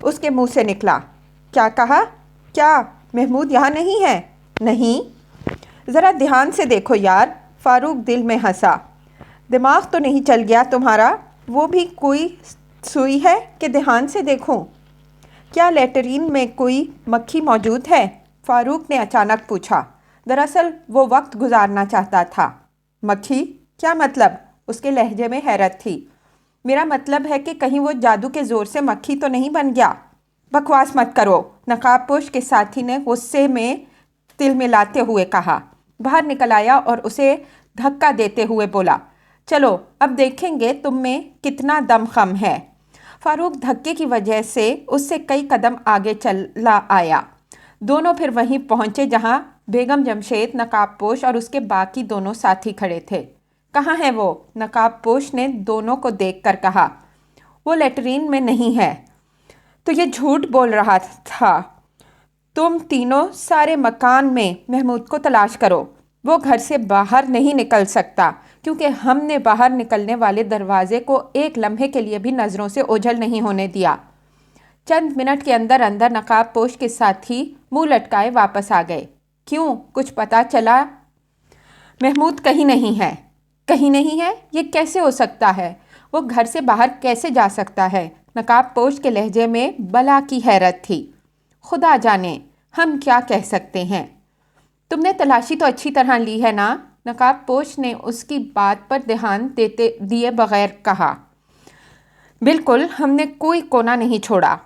اس کے منہ سے نکلا۔ کیا کہا؟ کیا محمود یہاں نہیں ہے؟ نہیں۔ ذرا دھیان سے دیکھو یار، فاروق دل میں ہنسا۔ دماغ تو نہیں چل گیا تمہارا؟ وہ بھی کوئی سوئی ہے کہ دھیان سے دیکھوں؟ کیا لیٹرین میں کوئی مکھی موجود ہے؟ فاروق نے اچانک پوچھا۔ دراصل وہ وقت گزارنا چاہتا تھا۔ مکھی؟ کیا مطلب؟ اس کے لہجے میں حیرت تھی۔ میرا مطلب ہے کہ کہیں وہ جادو کے زور سے مکھی تو نہیں بن گیا؟ بکواس مت کرو، نقاب پوش کے ساتھی نے غصے میں تل ملاتے ہوئے کہا۔ باہر نکل آیا اور اسے دھکا دیتے ہوئے بولا، چلو اب دیکھیں گے تم میں کتنا دم خم ہے۔ فاروق دھکے کی وجہ سے اس سے کئی قدم آگے چلا آیا۔ دونوں پھر وہیں پہنچے جہاں بیگم جمشید، نقاب پوش اور اس کے باقی دونوں ساتھی کھڑے تھے۔ کہاں ہے وہ؟ نقاب پوش نے دونوں کو دیکھ کر کہا۔ وہ لیٹرین میں نہیں ہے۔ تو یہ جھوٹ بول رہا تھا۔ تم تینوں سارے مکان میں محمود کو تلاش کرو۔ وہ گھر سے باہر نہیں نکل سکتا کیونکہ ہم نے باہر نکلنے والے دروازے کو ایک لمحے کے لیے بھی نظروں سے اوجھل نہیں ہونے دیا۔ چند منٹ کے اندر اندر نقاب پوش کے ساتھی منہ لٹکائے واپس آ گئے۔ کیوں؟ کچھ پتا چلا؟ محمود کہیں نہیں ہے۔ کہیں نہیں ہے؟ یہ کیسے ہو سکتا ہے؟ وہ گھر سے باہر کیسے جا سکتا ہے؟ نقاب پوش کے لہجے میں بلا کی حیرت تھی۔ خدا جانے، ہم کیا کہہ سکتے ہیں۔ تم نے تلاشی تو اچھی طرح لی ہے نا؟ نقاب پوش نے اس کی بات پر دھیان دیے بغیر کہا۔ بالکل، ہم نے کوئی کونا نہیں چھوڑا۔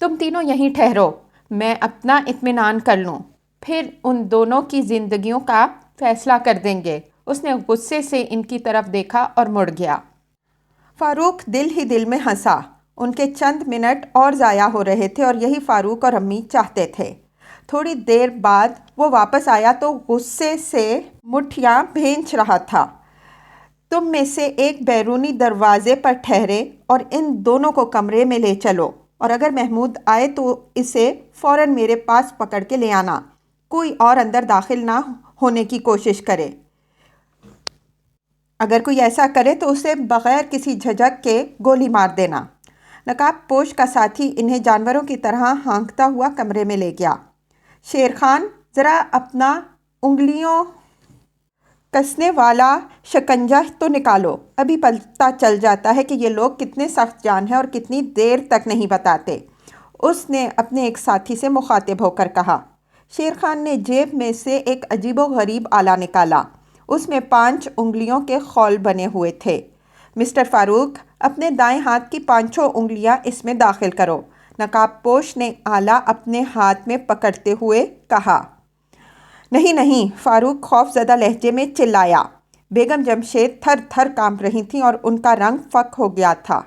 تم تینوں یہیں ٹھہرو، میں اپنا اطمینان کر لوں، پھر ان دونوں کی زندگیوں کا فیصلہ کر دیں گے۔ اس نے غصے سے ان کی طرف دیکھا اور مڑ گیا۔ فاروق دل ہی دل میں ہنسا۔ ان کے چند منٹ اور ضائع ہو رہے تھے اور یہی فاروق اور امی چاہتے تھے۔ تھوڑی دیر بعد وہ واپس آیا تو غصے سے مٹھیاں بھینچ رہا تھا۔ تم میں سے ایک بیرونی دروازے پر ٹھہرے اور ان دونوں کو کمرے میں لے چلو، اور اگر محمود آئے تو اسے فوراً میرے پاس پکڑ کے لے آنا۔ کوئی اور اندر داخل نہ ہونے کی کوشش کرے۔ اگر کوئی ایسا کرے تو اسے بغیر کسی جھجک کے گولی مار دینا۔ نقاب پوش کا ساتھی انہیں جانوروں کی طرح ہانکتا ہوا کمرے میں لے گیا۔ شیر خان، ذرا اپنا انگلیوں کسنے والا شکنجہ تو نکالو، ابھی پتہ چل جاتا ہے کہ یہ لوگ کتنے سخت جان ہیں اور کتنی دیر تک نہیں بتاتے، اس نے اپنے ایک ساتھی سے مخاطب ہو کر کہا۔ شیر خان نے جیب میں سے ایک عجیب و غریب آلہ نکالا۔ اس میں 5 انگلیوں کے خول بنے ہوئے تھے۔ مسٹر فاروق، اپنے دائیں ہاتھ کی 5 انگلیاں اس میں داخل کرو، نقاب پوش نے آلہ اپنے ہاتھ میں پکڑتے ہوئے کہا۔ نہیں نہیں، فاروق خوف زدہ لہجے میں چلایا۔ بیگم جمشید تھر تھر کانپ رہی تھیں اور ان کا رنگ فک ہو گیا تھا۔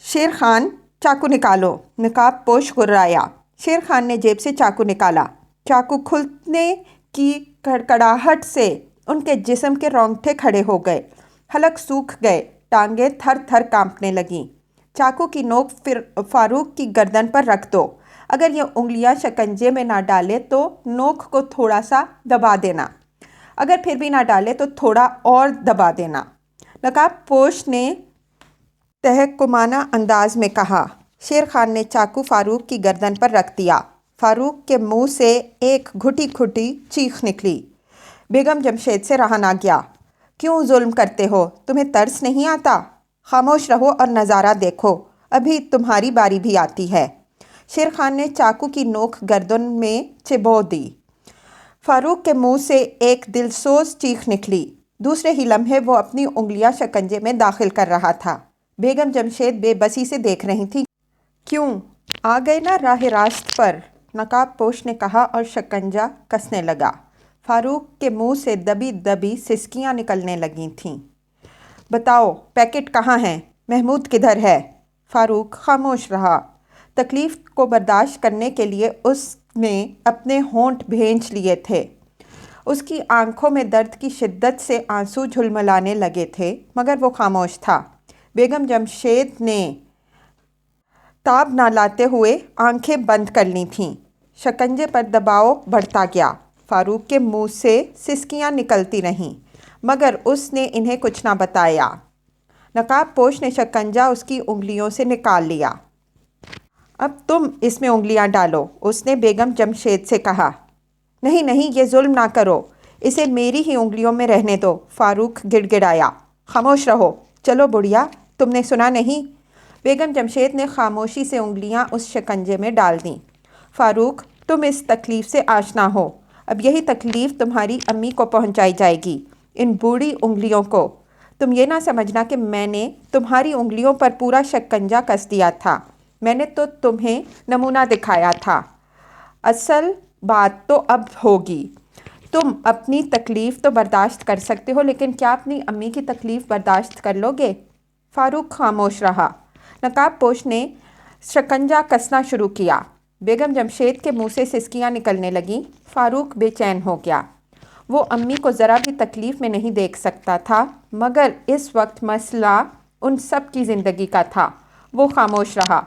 شیر خان، چاقو نکالو، نقاب پوش گررایا۔ شیر خان نے جیب سے چاقو نکالا۔ چاقو کھلنے کی کڑکڑاہٹ سے ان کے جسم کے رونگٹے کھڑے ہو گئے، حلق سوکھ گئے، ٹانگیں تھر تھر کانپنے لگیں۔ چاقو کی نوک فاروق کی گردن پر رکھ دو۔ اگر یہ انگلیاں شکنجے میں نہ ڈالے تو نوک کو تھوڑا سا دبا دینا، اگر پھر بھی نہ ڈالے تو تھوڑا اور دبا دینا، نقاب پوش نے تحکمانہ انداز میں کہا۔ شیر خان نے چاقو فاروق کی گردن پر رکھ دیا۔ فاروق کے منہ سے ایک گھٹی گھٹی چیخ نکلی۔ بیگم جمشید سے رہا نہ گیا۔ کیوں ظلم کرتے ہو؟ تمہیں ترس نہیں آتا؟ خاموش رہو اور نظارہ دیکھو، ابھی تمہاری باری بھی آتی ہے۔ شیر خان نے چاقو کی نوک گردن میں چبو دی۔ فاروق کے منہ سے ایک دلسوز چیخ نکلی۔ دوسرے ہی لمحے وہ اپنی انگلیاں شکنجے میں داخل کر رہا تھا۔ بیگم جمشید بے بسی سے دیکھ رہی تھی۔ کیوں؟ آ گئے نا راہ راست پر، نقاب پوش نے کہا اور شکنجہ کسنے لگا۔ فاروق کے منہ سے دبی دبی سسکیاں نکلنے لگی تھیں۔ بتاؤ، پیکٹ کہاں ہے؟ محمود کدھر ہے؟ فاروق خاموش رہا۔ تکلیف کو برداشت کرنے کے لیے اس نے اپنے ہونٹ بھینچ لیے تھے۔ اس کی آنکھوں میں درد کی شدت سے آنسو جھلملانے لگے تھے، مگر وہ خاموش تھا۔ بیگم جمشید نے تاب نہ لاتے ہوئے آنکھیں بند کر لی تھیں۔ شکنجے پر دباؤ بڑھتا گیا۔ فاروق کے منہ سے سسکیاں نکلتی رہیں، مگر اس نے انہیں کچھ نہ بتایا۔ نقاب پوش نے شکنجہ اس کی انگلیوں سے نکال لیا۔ اب تم اس میں انگلیاں ڈالو، اس نے بیگم جمشید سے کہا۔ نہیں نہیں، یہ ظلم نہ کرو، اسے میری ہی انگلیوں میں رہنے دو، فاروق گڑ گڑایا۔ خاموش رہو، چلو بڑھیا، تم نے سنا نہیں؟ بیگم جمشید نے خاموشی سے انگلیاں اس شکنجے میں ڈال دیں۔ فاروق، تم اس تکلیف سے آشنا ہو، اب یہی تکلیف تمہاری امی کو پہنچائی جائے گی، ان بوڑھی انگلیوں کو۔ تم یہ نہ سمجھنا کہ میں نے تمہاری انگلیوں پر پورا شکنجہ کس دیا تھا، میں نے تو تمہیں نمونہ دکھایا تھا۔ اصل بات تو اب ہوگی۔ تم اپنی تکلیف تو برداشت کر سکتے ہو، لیکن کیا اپنی امی کی تکلیف برداشت کر لو گے؟ فاروق خاموش رہا۔ نقاب پوش نے شکنجہ کسنا شروع کیا۔ بیگم جمشید کے منہ سے سسکیاں نکلنے لگیں۔ فاروق بے چین ہو گیا۔ وہ امی کو ذرا بھی تکلیف میں نہیں دیکھ سکتا تھا، مگر اس وقت مسئلہ ان سب کی زندگی کا تھا۔ وہ خاموش رہا۔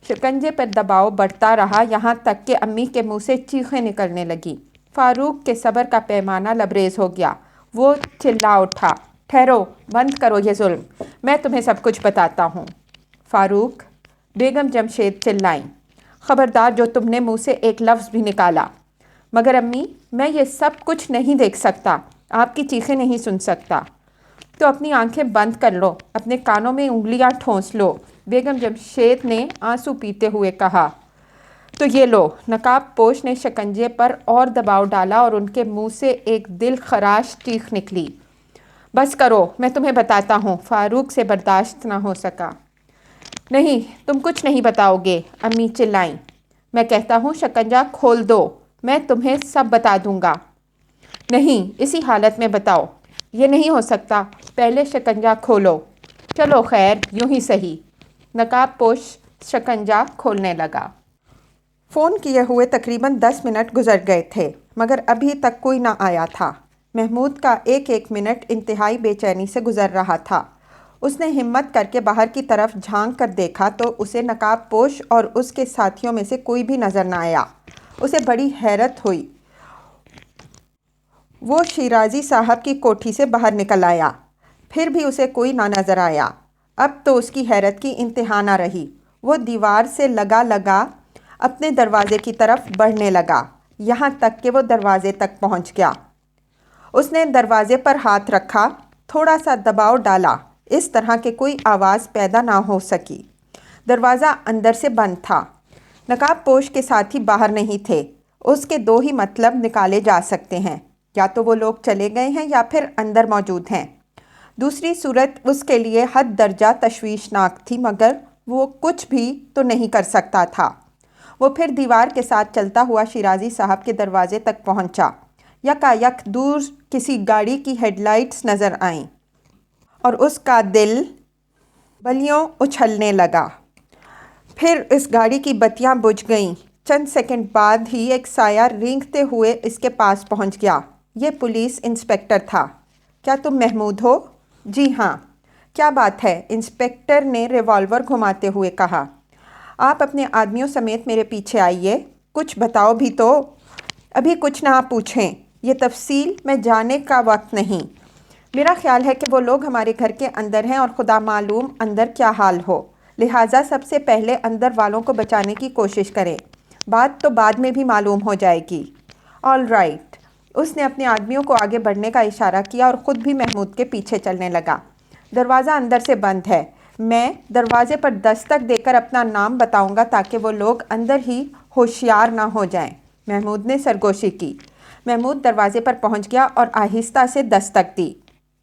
شکنجے پر دباؤ بڑھتا رہا، یہاں تک کہ امی کے منہ سے چیخیں نکلنے لگیں۔ فاروق کے صبر کا پیمانہ لبریز ہو گیا۔ وہ چلا اٹھا، ٹھہرو، بند کرو یہ ظلم، میں تمہیں سب کچھ بتاتا ہوں۔ فاروق، بیگم جمشید چلائیں، خبردار جو تم نے منہ سے ایک لفظ بھی نکالا۔ مگر امی، میں یہ سب کچھ نہیں دیکھ سکتا، آپ کی چیخیں نہیں سن سکتا۔ تو اپنی آنکھیں بند کر لو، اپنے کانوں میں انگلیاں ٹھونس لو، بیگم جمشید نے آنسو پیتے ہوئے کہا۔ تو یہ لو۔ نقاب پوش نے شکنجے پر اور دباؤ ڈالا اور ان کے منہ سے ایک دل خراش چیخ نکلی۔ بس کرو، میں تمہیں بتاتا ہوں۔ فاروق سے برداشت نہ ہو سکا۔ نہیں، تم کچھ نہیں بتاؤ گے، امی چلائیں۔ میں کہتا ہوں شکنجہ کھول دو، میں تمہیں سب بتا دوں گا۔ نہیں، اسی حالت میں بتاؤ۔ یہ نہیں ہو سکتا، پہلے شکنجہ کھولو۔ چلو خیر، یوں ہی صحیح۔ نقاب پوش شکنجہ کھولنے لگا۔ فون کیے ہوئے تقریباً 10 منٹ گزر گئے تھے، مگر ابھی تک کوئی نہ آیا تھا۔ محمود کا ایک ایک منٹ انتہائی بے چینی سے گزر رہا تھا۔ اس نے ہمت کر کے باہر کی طرف جھانک کر دیکھا تو اسے نقاب پوش اور اس کے ساتھیوں میں سے کوئی بھی نظر نہ آیا۔ اسے بڑی حیرت ہوئی۔ وہ شیرازی صاحب کی کوٹھی سے باہر نکل آیا، پھر بھی اسے کوئی نہ نظر آیا۔ اب تو اس کی حیرت کی انتہا نہ رہی۔ وہ دیوار سے لگا اپنے دروازے کی طرف بڑھنے لگا، یہاں تک کہ وہ دروازے تک پہنچ گیا۔ اس نے دروازے پر ہاتھ رکھا، تھوڑا سا دباؤ ڈالا، اس طرح کہ کوئی آواز پیدا نہ ہو سکی۔ دروازہ اندر سے بند تھا۔ نقاب پوش کے ساتھی باہر نہیں تھے۔ اس کے دو ہی مطلب نکالے جا سکتے ہیں، یا تو وہ لوگ چلے گئے ہیں یا پھر اندر موجود ہیں۔ دوسری صورت اس کے لیے حد درجہ تشویشناک تھی، مگر وہ کچھ بھی تو نہیں کر سکتا تھا۔ وہ پھر دیوار کے ساتھ چلتا ہوا شیرازی صاحب کے دروازے تک پہنچا۔ یکایک دور کسی گاڑی کی ہیڈ لائٹس نظر آئیں اور اس کا دل بلیوں اچھلنے لگا۔ پھر اس گاڑی کی بتیاں بجھ گئیں۔ چند سیکنڈ بعد ہی ایک سایہ رینگتے ہوئے اس کے پاس پہنچ گیا۔ یہ پولیس انسپکٹر تھا۔ کیا تم محمود ہو؟ جی ہاں۔ کیا بات ہے؟ انسپکٹر نے ریوالور گھماتے ہوئے کہا۔ آپ اپنے آدمیوں سمیت میرے پیچھے آئیے، کچھ بتاؤ بھی تو۔ ابھی کچھ نہ پوچھیں، یہ تفصیل میں جانے کا وقت نہیں۔ میرا خیال ہے کہ وہ لوگ ہمارے گھر کے اندر ہیں اور خدا معلوم اندر کیا حال ہو، لہٰذا سب سے پہلے اندر والوں کو بچانے کی کوشش کریں، بات تو بعد میں بھی معلوم ہو جائے گی۔ All right. اس نے اپنے آدمیوں کو آگے بڑھنے کا اشارہ کیا اور خود بھی محمود کے پیچھے چلنے لگا۔ دروازہ اندر سے بند ہے، میں دروازے پر دستک دے کر اپنا نام بتاؤں گا تاکہ وہ لوگ اندر ہی ہوشیار نہ ہو جائیں۔ محمود نے سرگوشی کی۔ محمود دروازے پر پہنچ گیا اور آہستہ سے دستک دی۔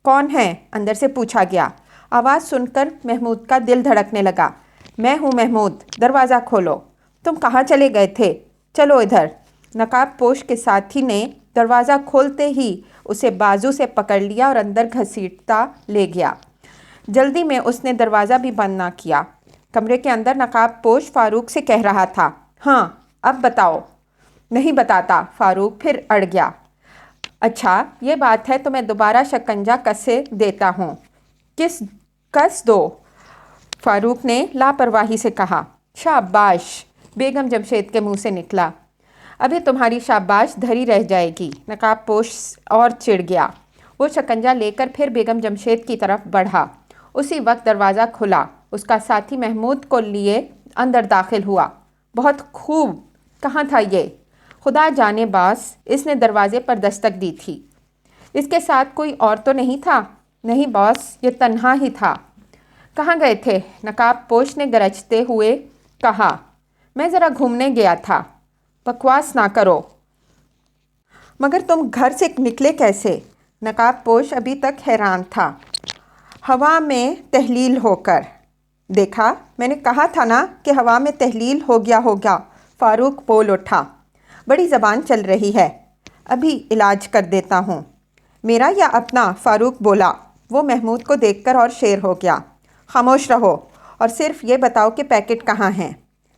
کون ہے؟ اندر سے پوچھا گیا۔ آواز سن کر محمود کا دل دھڑکنے لگا۔ میں ہوں محمود، دروازہ کھولو۔ تم کہاں چلے گئے تھے؟ چلو ادھر۔ نقاب پوش کے ساتھی نے دروازہ کھولتے ہی اسے بازو سے پکڑ لیا اور اندر گھسیٹتا لے گیا۔ جلدی میں اس نے دروازہ بھی بند نہ کیا۔ کمرے کے اندر نقاب پوش فاروق سے کہہ رہا تھا، ہاں اب بتاؤ۔ نہیں بتاتا، فاروق پھر اڑ گیا۔ اچھا یہ بات ہے تو میں دوبارہ شکنجہ کسے دیتا ہوں۔ کس دو، فاروق نے لاپرواہی سے کہا۔ شاباش، بیگم جمشید کے منہ سے نکلا۔ ابھی تمہاری شاباش دھری رہ جائے گی۔ نقاب پوش اور چڑ گیا۔ وہ شکنجہ لے کر پھر بیگم جمشید کی طرف بڑھا۔ اسی وقت دروازہ کھلا۔ اس کا ساتھی محمود کو لیے اندر داخل ہوا۔ بہت خوب، کہاں تھا یہ؟ خدا جانے باس، اس نے دروازے پر دستک دی تھی۔ اس کے ساتھ کوئی اور تو نہیں تھا؟ نہیں باس، یہ تنہا ہی تھا۔ کہاں گئے تھے؟ نقاب پوش نے گرجتے ہوئے کہا۔ میں ذرا گھومنے گیا تھا۔ بکواس نہ کرو۔ مگر تم گھر سے نکلے کیسے؟ نقاب پوش ابھی تک حیران تھا۔ ہوا میں تحلیل ہو کر۔ دیکھا، میں نے کہا تھا نا کہ ہوا میں تحلیل ہو گیا ہوگا، فاروق بول اٹھا۔ بڑی زبان چل رہی ہے، ابھی علاج کر دیتا ہوں۔ میرا یا اپنا؟ فاروق بولا۔ وہ محمود کو دیکھ کر اور شیر ہو گیا۔ خاموش رہو اور صرف یہ بتاؤ کہ پیکٹ کہاں ہیں؟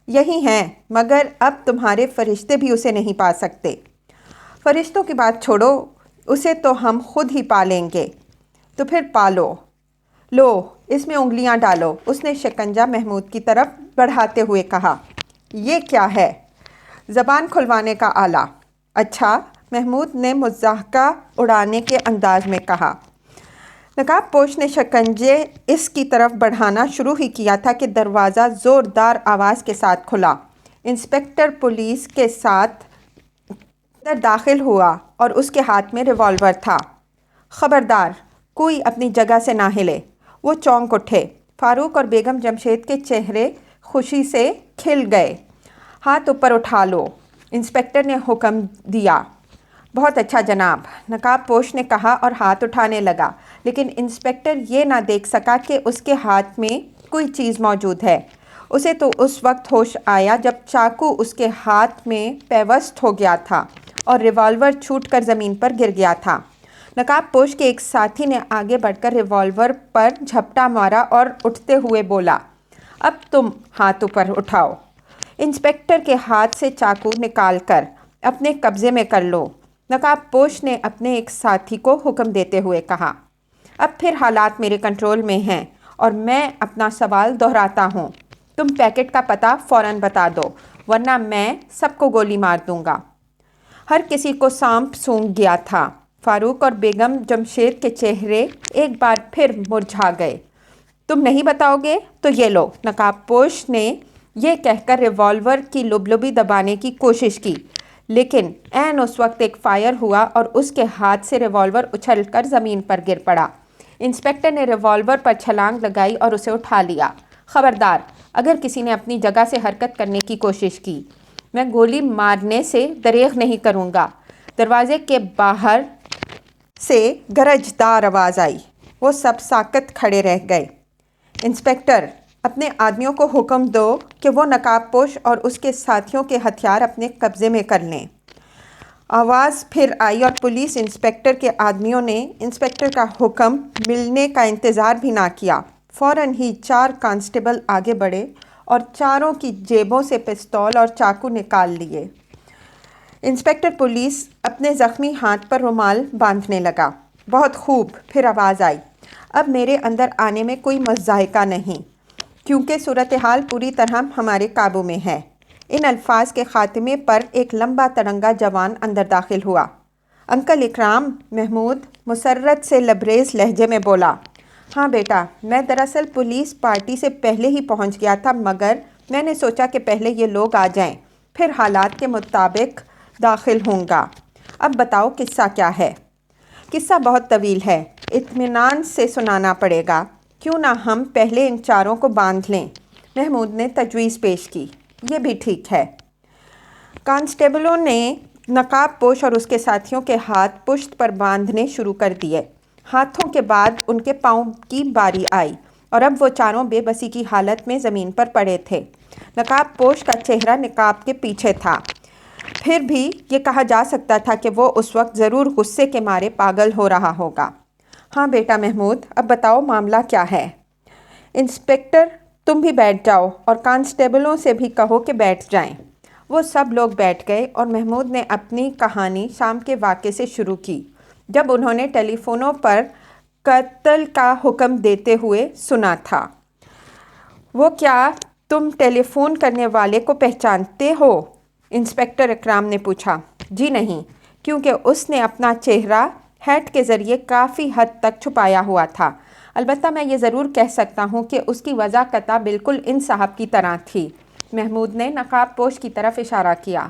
یہی ہیں، مگر اب تمہارے فرشتے بھی اسے نہیں پا سکتے۔ فرشتوں کی بات چھوڑو، اسے تو ہم خود ہی پا لیں گے۔ تو پھر پالو۔ لو، اس میں انگلیاں ڈالو، اس نے شکنجہ محمود کی طرف بڑھاتے ہوئے کہا۔ یہ کیا ہے؟ زبان کھلوانے کا آلہ۔ اچھا، محمود نے مضحکہ اڑانے کے انداز میں کہا۔ نقاب پوش نے شکنجے اس کی طرف بڑھانا شروع ہی کیا تھا کہ دروازہ زوردار آواز کے ساتھ کھلا۔ انسپکٹر پولیس کے ساتھ اندر داخل ہوا اور اس کے ہاتھ میں ریوالور تھا۔ خبردار، کوئی اپنی جگہ سے نہ ہلے۔ وہ چونک اٹھے۔ فاروق اور بیگم جمشید کے چہرے خوشی سے کھل گئے۔ ہاتھ اوپر اٹھا لو، انسپکٹر نے حکم دیا۔ بہت اچھا جناب، نقاب پوش نے کہا اور ہاتھ اٹھانے لگا، لیکن انسپکٹر یہ نہ دیکھ سکا کہ اس کے ہاتھ میں کوئی چیز موجود ہے۔ اسے تو اس وقت ہوش آیا جب چاقو اس کے ہاتھ میں پیوست ہو گیا تھا اور ریوالور چھوٹ کر زمین پر گر گیا تھا۔ نقاب پوش کے ایک ساتھی نے آگے بڑھ کر ریوالور پر جھپٹا مارا اور اٹھتے ہوئے بولا، اب تم ہاتھ اوپر اٹھاؤ۔ انسپکٹر کے ہاتھ سے چاقو نکال کر اپنے قبضے میں کر لو، نقاب پوش نے اپنے ایک ساتھی کو حکم دیتے ہوئے کہا۔ اب پھر حالات میرے کنٹرول میں ہیں اور میں اپنا سوال دہراتا ہوں۔ تم پیکٹ کا پتہ فوراً بتا دو، ورنہ میں سب کو گولی مار دوں گا۔ ہر کسی کو سانپ سونگھ گیا تھا۔ فاروق اور بیگم جمشید کے چہرے ایک بار پھر مرجھا گئے۔ تم نہیں بتاؤ گے تو یہ لو، نقاب پوش نے یہ کہہ کر ریوالور کی لبلبی دبانے کی کوشش کی، لیکن عین اس وقت ایک فائر ہوا اور اس کے ہاتھ سے ریوالور اچھل کر زمین پر گر پڑا۔ انسپکٹر نے ریوالور پر چھلانگ لگائی اور اسے اٹھا لیا۔ خبردار، اگر کسی نے اپنی جگہ سے حرکت کرنے کی کوشش کی، میں گولی مارنے سے دریغ نہیں کروں گا۔ دروازے کے باہر سے گرجدار آواز آئی۔ وہ سب ساکت کھڑے رہ گئے۔ انسپکٹر، اپنے آدمیوں کو حکم دو کہ وہ نقاب پوش اور اس کے ساتھیوں کے ہتھیار اپنے قبضے میں کر لیں۔ آواز پھر آئی اور پولیس انسپکٹر کے آدمیوں نے انسپکٹر کا حکم ملنے کا انتظار بھی نہ کیا، فوراً ہی 4 کانسٹیبل آگے بڑھے اور چاروں کی جیبوں سے پستول اور چاقو نکال لیے۔ انسپکٹر پولیس اپنے زخمی ہاتھ پر رومال باندھنے لگا۔ بہت خوب، پھر آواز آئی۔ اب میرے اندر آنے میں کوئی مضحکہ نہیں، کیونکہ صورتحال پوری طرح ہمارے قابو میں ہے۔ ان الفاظ کے خاتمے پر ایک لمبا تڑنگا جوان اندر داخل ہوا۔ انکل اکرام، محمود مسرت سے لبریز لہجے میں بولا۔ ہاں بیٹا، میں دراصل پولیس پارٹی سے پہلے ہی پہنچ گیا تھا، مگر میں نے سوچا کہ پہلے یہ لوگ آ جائیں، پھر حالات کے مطابق داخل ہوں گا۔ اب بتاؤ قصہ کیا ہے؟ قصہ بہت طویل ہے، اطمینان سے سنانا پڑے گا۔ کیوں نہ ہم پہلے ان چاروں کو باندھ لیں؟ محمود نے تجویز پیش کی۔ یہ بھی ٹھیک ہے۔ کانسٹیبلوں نے نقاب پوش اور اس کے ساتھیوں کے ہاتھ پشت پر باندھنے شروع کر دیے۔ ہاتھوں کے بعد ان کے پاؤں کی باری آئی اور اب وہ چاروں بے بسی کی حالت میں زمین پر پڑے تھے۔ نقاب پوش کا چہرہ نقاب کے پیچھے تھا، پھر بھی یہ کہا جا سکتا تھا کہ وہ اس وقت ضرور غصے کے مارے پاگل ہو رہا ہوگا۔ ہاں بیٹا محمود، اب بتاؤ معاملہ کیا ہے؟ انسپکٹر، تم بھی بیٹھ جاؤ اور کانسٹیبلوں سے بھی کہو کہ بیٹھ جائیں۔ وہ سب لوگ بیٹھ گئے اور محمود نے اپنی کہانی شام کے واقعے سے شروع کی، جب انہوں نے ٹیلی فونوں پر قتل کا حکم دیتے ہوئے سنا تھا۔ وہ کیا تم ٹیلی فون کرنے والے کو پہچانتے ہو؟ انسپکٹر اکرام نے پوچھا۔ جی نہیں، کیونکہ اس نے اپنا چہرہ ہیٹ کے ذریعے کافی حد تک چھپایا ہوا تھا۔ البتہ میں یہ ضرور کہہ سکتا ہوں کہ اس کی وضاحت بالکل ان صاحب کی طرح تھی۔ محمود نے نقاب پوش کی طرف اشارہ کیا۔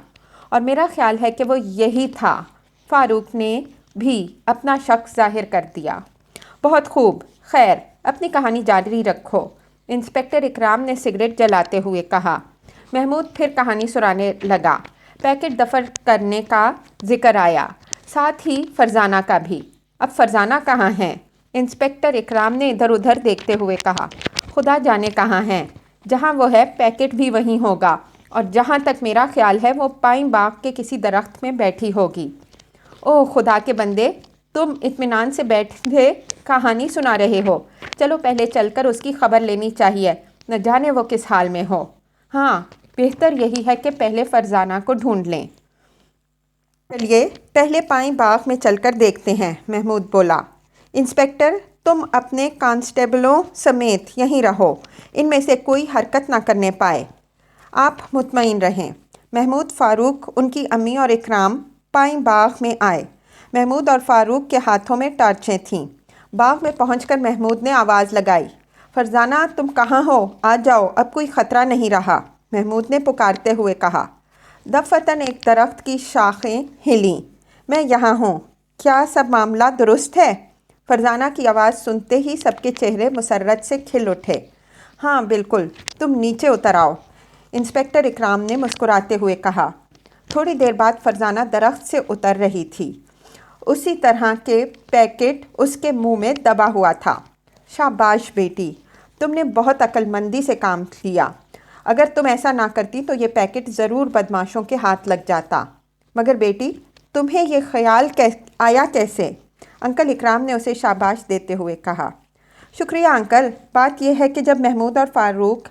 اور میرا خیال ہے کہ وہ یہی تھا۔ فاروق نے بھی اپنا شک ظاہر کر دیا۔ بہت خوب، خیر اپنی کہانی جاری رکھو، انسپکٹر اکرام نے سگریٹ جلاتے ہوئے کہا۔ محمود پھر کہانی سنانے لگا۔ پیکٹ دفع کرنے کا ذکر آیا، ساتھ ہی فرزانہ کا بھی۔ اب فرزانہ کہاں ہیں؟ انسپکٹر اکرام نے ادھر ادھر دیکھتے ہوئے کہا۔ خدا جانے کہاں ہیں، جہاں وہ ہے پیکٹ بھی وہیں ہوگا، اور جہاں تک میرا خیال ہے وہ پائن باغ کے کسی درخت میں بیٹھی ہوگی۔ اوہ خدا کے بندے، تم اطمینان سے بیٹھے کہانی سنا رہے ہو، چلو پہلے چل کر اس کی خبر لینی چاہیے، نہ جانے وہ کس حال میں ہو۔ ہاں بہتر یہی ہے کہ پہلے فرزانہ کو ڈھونڈ لیں۔ چلیے پہلے پائن باغ میں چل کر دیکھتے ہیں، محمود بولا۔ انسپکٹر تم اپنے کانسٹیبلوں سمیت یہیں رہو، ان میں سے کوئی حرکت نہ کرنے پائے۔ آپ مطمئن رہیں۔ محمود، فاروق، ان کی امی اور اکرام پائن باغ میں آئے۔ محمود اور فاروق کے ہاتھوں میں ٹارچیں تھیں۔ باغ میں پہنچ کر محمود نے آواز لگائی، فرزانہ تم کہاں ہو؟ آ جاؤ، اب کوئی خطرہ نہیں رہا، محمود نے پکارتے ہوئے کہا۔ دفعتاً ایک درخت کی شاخیں ہلیں۔ میں یہاں ہوں، کیا سب معاملہ درست ہے؟ فرزانہ کی آواز سنتے ہی سب کے چہرے مسرت سے کھل اٹھے۔ ہاں بالکل، تم نیچے اتر آؤ، انسپکٹر اکرام نے مسکراتے ہوئے کہا۔ تھوڑی دیر بعد فرزانہ درخت سے اتر رہی تھی۔ اسی طرح کے پیکٹ اس کے منہ میں دبا ہوا تھا۔ شاباش بیٹی، تم نے بہت عقل مندی سے کام لیا۔ اگر تم ایسا نہ کرتی تو یہ پیکٹ ضرور بدماشوں کے ہاتھ لگ جاتا۔ مگر بیٹی، تمہیں یہ خیال آیا کیسے؟ انکل اکرام نے اسے شاباش دیتے ہوئے کہا۔ شکریہ انکل، بات یہ ہے کہ جب محمود اور فاروق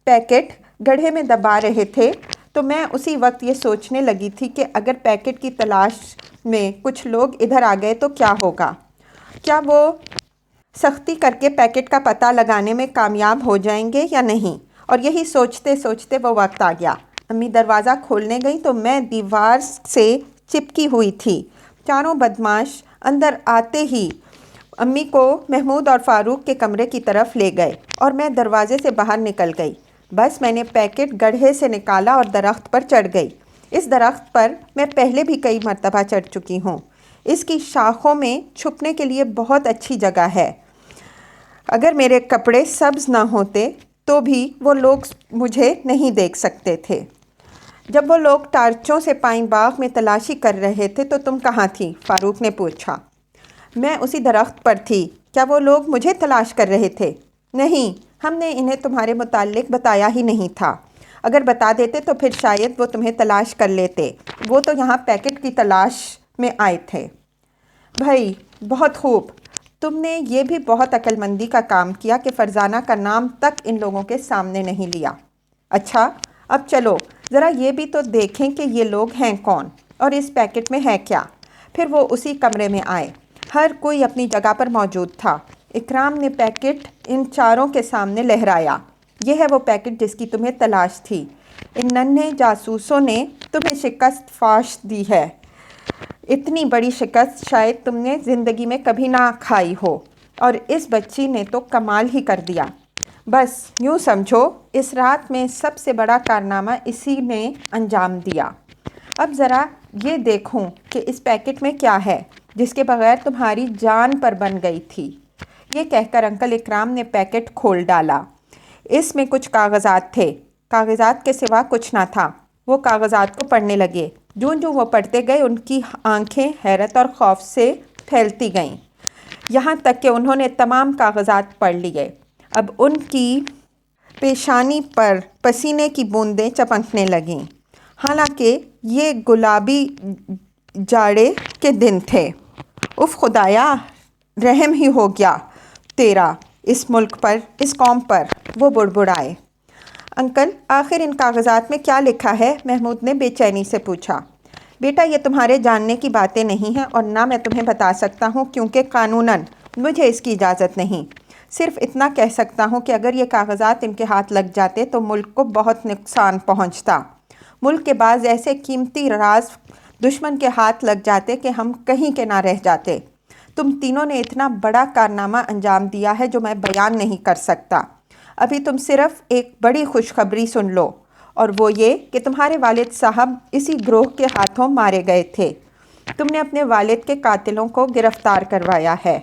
پیکٹ گڑھے میں دبا رہے تھے تو میں اسی وقت یہ سوچنے لگی تھی کہ اگر پیکٹ کی تلاش میں کچھ لوگ ادھر آ گئے تو کیا ہوگا؟ کیا وہ سختی کر کے پیکٹ کا پتہ لگانے میں کامیاب ہو جائیں گے یا نہیں؟ اور یہی سوچتے سوچتے وہ وقت آ گیا۔ امی دروازہ کھولنے گئی تو میں دیوار سے چپکی ہوئی تھی۔ چاروں بدماش اندر آتے ہی امی کو محمود اور فاروق کے کمرے کی طرف لے گئے اور میں دروازے سے باہر نکل گئی۔ بس میں نے پیکٹ گڑھے سے نکالا اور درخت پر چڑھ گئی۔ اس درخت پر میں پہلے بھی کئی مرتبہ چڑھ چکی ہوں۔ اس کی شاخوں میں چھپنے کے لیے بہت اچھی جگہ ہے۔ اگر میرے کپڑے سبز نہ ہوتے تو بھی وہ لوگ مجھے نہیں دیکھ سکتے تھے۔ جب وہ لوگ ٹارچوں سے پائن باغ میں تلاشی کر رہے تھے تو تم کہاں تھی؟ فاروق نے پوچھا۔ میں اسی درخت پر تھی۔ کیا وہ لوگ مجھے تلاش کر رہے تھے؟ نہیں، ہم نے انہیں تمہارے متعلق بتایا ہی نہیں تھا۔ اگر بتا دیتے تو پھر شاید وہ تمہیں تلاش کر لیتے۔ وہ تو یہاں پیکٹ کی تلاش میں آئے تھے۔ بھائی بہت خوب، تم نے یہ بھی بہت عقل مندی کا کام کیا کہ فرزانہ کا نام تک ان لوگوں کے سامنے نہیں لیا۔ اچھا اب چلو ذرا یہ بھی تو دیکھیں کہ یہ لوگ ہیں کون اور اس پیکٹ میں ہے کیا۔ پھر وہ اسی کمرے میں آئے۔ ہر کوئی اپنی جگہ پر موجود تھا۔ اکرام نے پیکٹ ان چاروں کے سامنے لہرایا۔ یہ ہے وہ پیکٹ جس کی تمہیں تلاش تھی۔ ان ننھے جاسوسوں نے تمہیں شکست فاش دی ہے۔ اتنی بڑی شکست شاید تم نے زندگی میں کبھی نہ کھائی ہو، اور اس بچی نے تو کمال ہی کر دیا۔ بس یوں سمجھو اس رات میں سب سے بڑا کارنامہ اسی نے انجام دیا۔ اب ذرا یہ دیکھوں کہ اس پیکٹ میں کیا ہے جس کے بغیر تمہاری جان پر بن گئی تھی۔ یہ کہہ کر انکل اکرام نے پیکٹ کھول ڈالا۔ اس میں کچھ کاغذات تھے۔ کاغذات کے سوا کچھ نہ تھا۔ وہ کاغذات کو پڑھنے لگے۔ جوں جوں وہ پڑھتے گئے ان کی آنکھیں حیرت اور خوف سے پھیلتی گئیں، یہاں تک کہ انہوں نے تمام کاغذات پڑھ لیے۔ اب ان کی پیشانی پر پسینے کی بوندیں چمکنے لگیں، حالانکہ یہ گلابی جاڑے کے دن تھے۔ اف خدایا، رحم ہی ہو گیا تیرا اس ملک پر، اس قوم پر، وہ بڑبڑائے۔ انکل آخر ان کاغذات میں کیا لکھا ہے؟ محمود نے بے چینی سے پوچھا۔ بیٹا یہ تمہارے جاننے کی باتیں نہیں ہیں اور نہ میں تمہیں بتا سکتا ہوں کیونکہ قانوناً مجھے اس کی اجازت نہیں۔ صرف اتنا کہہ سکتا ہوں کہ اگر یہ کاغذات ان کے ہاتھ لگ جاتے تو ملک کو بہت نقصان پہنچتا۔ ملک کے بعض ایسے قیمتی راز دشمن کے ہاتھ لگ جاتے کہ ہم کہیں کے نہ رہ جاتے۔ تم تینوں نے اتنا بڑا کارنامہ انجام دیا ہے جو میں بیان نہیں کر سکتا۔ ابھی تم صرف ایک بڑی خوشخبری سن لو اور وہ یہ کہ تمہارے والد صاحب اسی گروہ کے ہاتھوں مارے گئے تھے۔ تم نے اپنے والد کے قاتلوں کو گرفتار کروایا ہے۔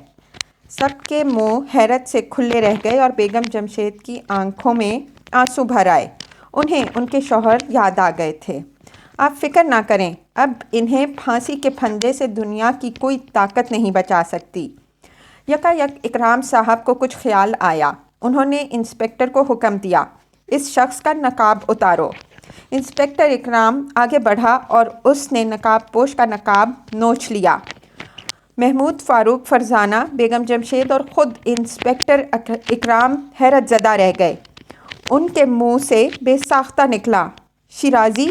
سب کے منہ حیرت سے کھلے رہ گئے اور بیگم جمشید کی آنکھوں میں آنسو بھر آئے۔ انہیں ان کے شوہر یاد آ گئے تھے۔ آپ فکر نہ کریں، اب انہیں پھانسی کے پھندے سے دنیا کی کوئی طاقت نہیں بچا سکتی۔ یکایک اکرام صاحب کو کچھ خیال آیا۔ انہوں نے انسپکٹر کو حکم دیا، اس شخص کا نقاب اتارو۔ انسپکٹر اکرام آگے بڑھا اور اس نے نقاب پوش کا نقاب نوچ لیا۔ محمود، فاروق، فرزانہ، بیگم جمشید اور خود انسپکٹر اکرام حیرت زدہ رہ گئے۔ ان کے منہ سے بے ساختہ نکلا، شیرازی؟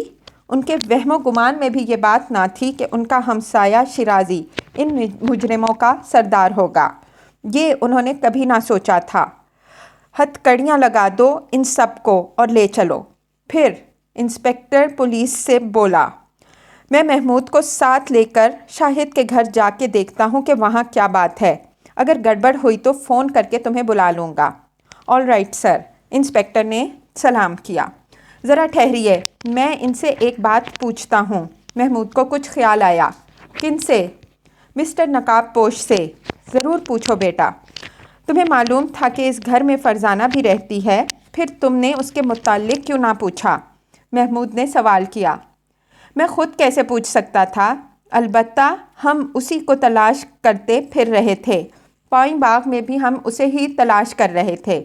ان کے وہم و گمان میں بھی یہ بات نہ تھی کہ ان کا ہمسایہ شیرازی ان مجرموں کا سردار ہوگا۔ یہ انہوں نے کبھی نہ سوچا تھا۔ ہتھ کڑیاں لگا دو ان سب کو اور لے چلو۔ پھر انسپکٹر پولیس سے بولا، میں محمود کو ساتھ لے کر شاہد کے گھر جا کے دیکھتا ہوں کہ وہاں کیا بات ہے۔ اگر گڑبڑ ہوئی تو فون کر کے تمہیں بلا لوں گا۔ آل رائٹ سر، انسپکٹر نے سلام کیا۔ ذرا ٹھہریے، میں ان سے ایک بات پوچھتا ہوں۔ محمود کو کچھ خیال آیا۔ کن سے؟ مسٹر نقاب پوش سے۔ ضرور پوچھو بیٹا۔ تمہیں معلوم تھا کہ اس گھر میں فرزانہ بھی رہتی ہے، پھر تم نے اس کے متعلق کیوں نہ پوچھا؟ محمود نے سوال کیا۔ میں خود کیسے پوچھ سکتا تھا؟ البتہ ہم اسی کو تلاش کرتے پھر رہے تھے۔ پائیں باغ میں بھی ہم اسے ہی تلاش کر رہے تھے۔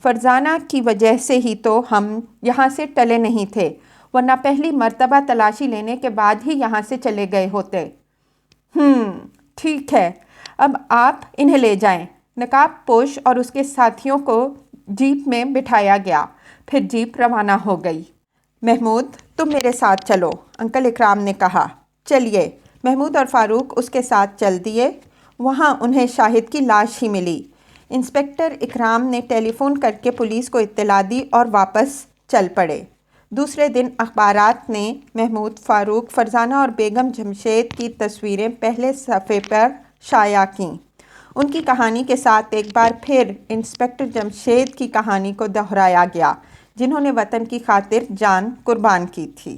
فرزانہ کی وجہ سے ہی تو ہم یہاں سے ٹلے نہیں تھے، ورنہ پہلی مرتبہ تلاشی لینے کے بعد ہی یہاں سے چلے گئے ہوتے۔ ٹھیک ہے، اب آپ انہیں لے جائیں۔ نقاب پوش اور اس کے ساتھیوں کو جیپ میں بٹھایا گیا، پھر جیپ روانہ ہو گئی۔ محمود، تم میرے ساتھ چلو، انکل اکرام نے کہا۔ چلیے۔ محمود اور فاروق اس کے ساتھ چل دیے۔ وہاں انہیں شاہد کی لاش ہی ملی۔ انسپکٹر اکرام نے ٹیلی فون کر کے پولیس کو اطلاع دی اور واپس چل پڑے۔ دوسرے دن اخبارات نے محمود، فاروق، فرزانہ اور بیگم جمشید کی تصویریں پہلے صفحے پر شائع کیں۔ ان کی کہانی کے ساتھ ایک بار پھر انسپکٹر جمشید کی کہانی کو دہرایا گیا، جنہوں نے وطن کی خاطر جان قربان کی تھی۔